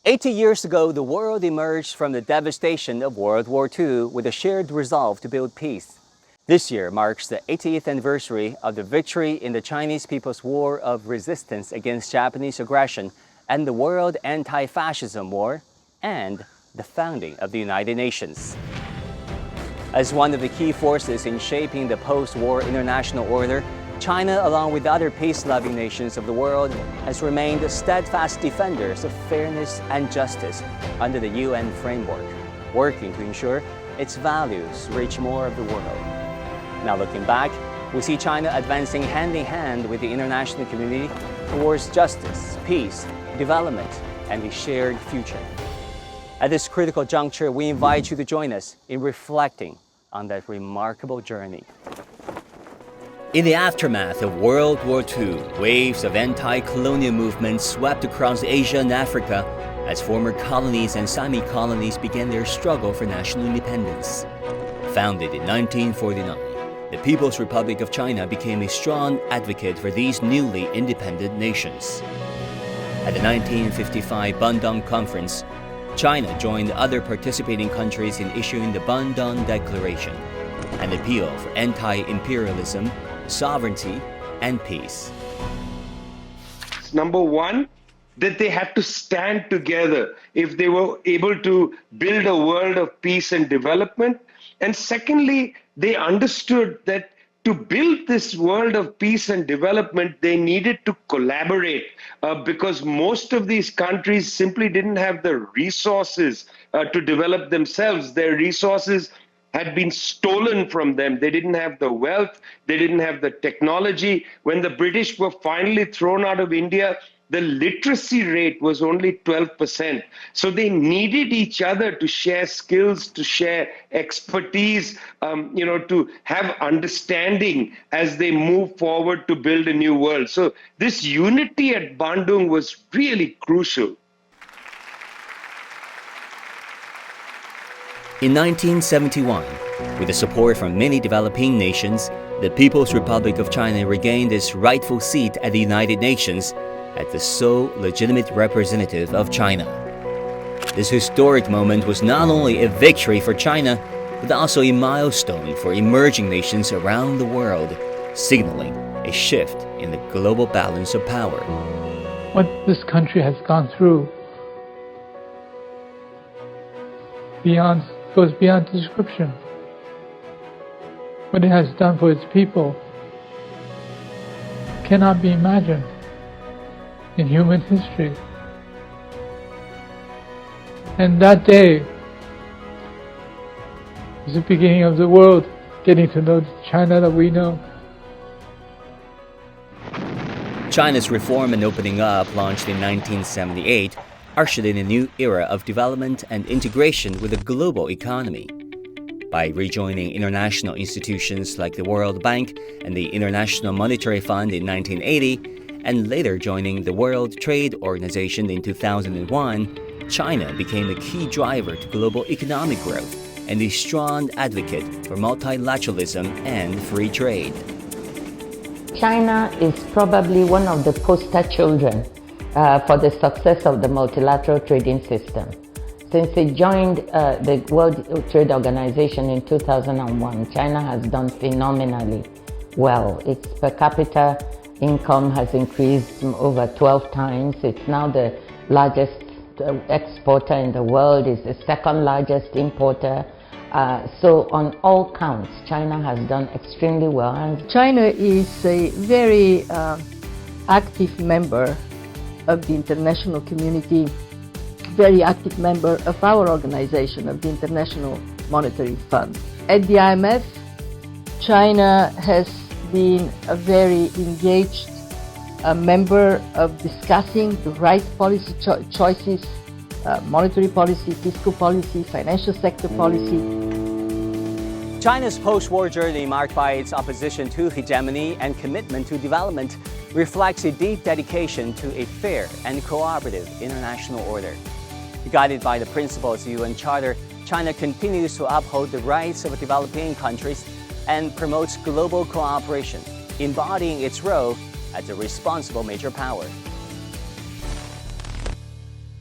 80 years ago, the world emerged from the devastation of World War II with a shared resolve to build peace. This year marks the 80th anniversary of the victory in the Chinese People's War of Resistance against Japanese aggression and the World Anti-Fascist War, and the founding of the United Nations. As one of the key forces in shaping the post-war international order, China, along with other peace-loving nations of the world, has remained steadfast defenders of fairness and justice under the UN framework, working to ensure its values reach more of the world. Now looking back, we see China advancing hand-in-hand with the international community towards justice, peace, development, and a shared future. At this critical juncture, we invite you to join us in reflecting on that remarkable journey. In the aftermath of World War II, waves of anti-colonial movements swept across Asia and Africa as former colonies and semi-colonies began their struggle for national independence. Founded in 1949, the People's Republic of China became a strong advocate for these newly independent nations. At the 1955 Bandung Conference, China joined other participating countries in issuing the Bandung Declaration, an appeal for anti-imperialism, sovereignty, and peace. Number one, that they had to stand together if they were able to build a world of peace and development. And secondly, they understood that to build this world of peace and development, they needed to collaborate because most of these countries simply didn't have the resources to develop themselves. Their resources had been stolen from them. They didn't have the wealth, they didn't have the technology. When the British were finally thrown out of India, the literacy rate was only 12%. So they needed each other to share skills, to share expertise, to have understanding as they move forward to build a new world. So this unity at Bandung was really crucial. In 1971, with the support from many developing nations, the People's Republic of China regained its rightful seat at the United Nations as the sole legitimate representative of China. This historic moment was not only a victory for China, but also a milestone for emerging nations around the world, signaling a shift in the global balance of power. What this country has gone through goes beyond description. What it has done for its people cannot be imagined in human history. And that day is the beginning of the world getting to know the China that we know. China's reform and opening up, launched in 1978, ushered in a new era of development and integration with the global economy. By rejoining international institutions like the World Bank and the International Monetary Fund in 1980, and later joining the World Trade Organization in 2001, China became a key driver to global economic growth and a strong advocate for multilateralism and free trade. China is probably one of the poster children for the success of the multilateral trading system. Since it joined the World Trade Organization in 2001, China has done phenomenally well. Its per capita income has increased over 12 times. It's now the largest exporter in the world. It's the second largest importer. So on all counts, China has done extremely well. And China is a very active member of the international community, very active member of our organization, of the International Monetary Fund. At the IMF, China has been a very engaged member of discussing the right policy choices, monetary policy, fiscal policy, financial sector policy. China's post-war journey, marked by its opposition to hegemony and commitment to development, reflects a deep dedication to a fair and cooperative international order. Guided by the principles of the UN Charter, China continues to uphold the rights of developing countries and promotes global cooperation, embodying its role as a responsible major power.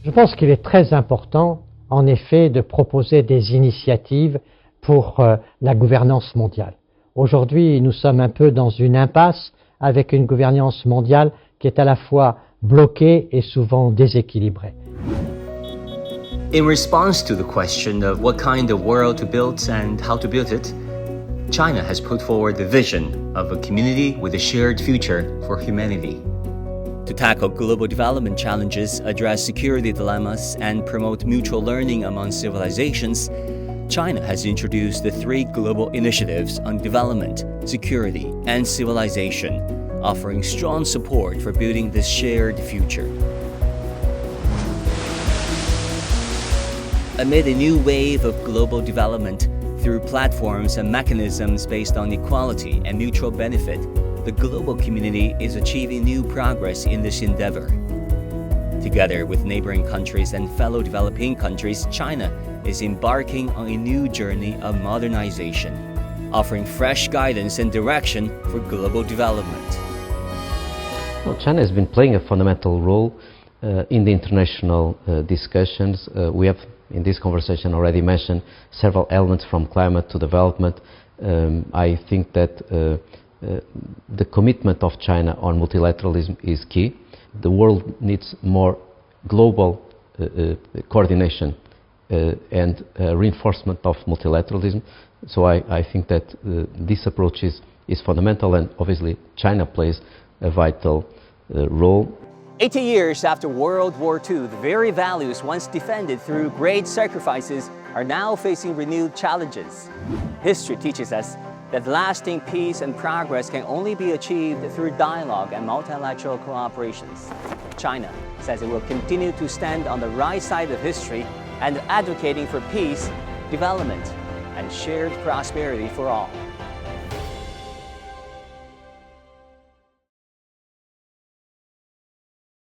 Je pense qu'il est très important, en effet, de proposer des initiatives pour la gouvernance mondiale. Aujourd'hui, nous sommes un peu dans une impasse avec une gouvernance mondiale qui est à la fois bloquée et souvent déséquilibrée. In response to the question of what kind of world to build and how to build it, China has put forward the vision of a community with a shared future for humanity. To tackle global development challenges, address security dilemmas, and promote mutual learning among civilizations, China has introduced the 3 global initiatives on development, security, and civilization, offering strong support for building this shared future. Amid a new wave of global development, through platforms and mechanisms based on equality and mutual benefit, the global community is achieving new progress in this endeavor. Together with neighboring countries and fellow developing countries, China is embarking on a new journey of modernization, offering fresh guidance and direction for global development. Well, China has been playing a fundamental role in the international discussions. We have, in this conversation, already mentioned several elements from climate to development. I think that the commitment of China on multilateralism is key. The world needs more global coordination and reinforcement of multilateralism. So I think that this approach is fundamental, and obviously China plays a vital role. 80 years after World War II, the very values once defended through great sacrifices are now facing renewed challenges. History teaches us that lasting peace and progress can only be achieved through dialogue and multilateral cooperations. China says it will continue to stand on the right side of history and advocating for peace, development, and shared prosperity for all.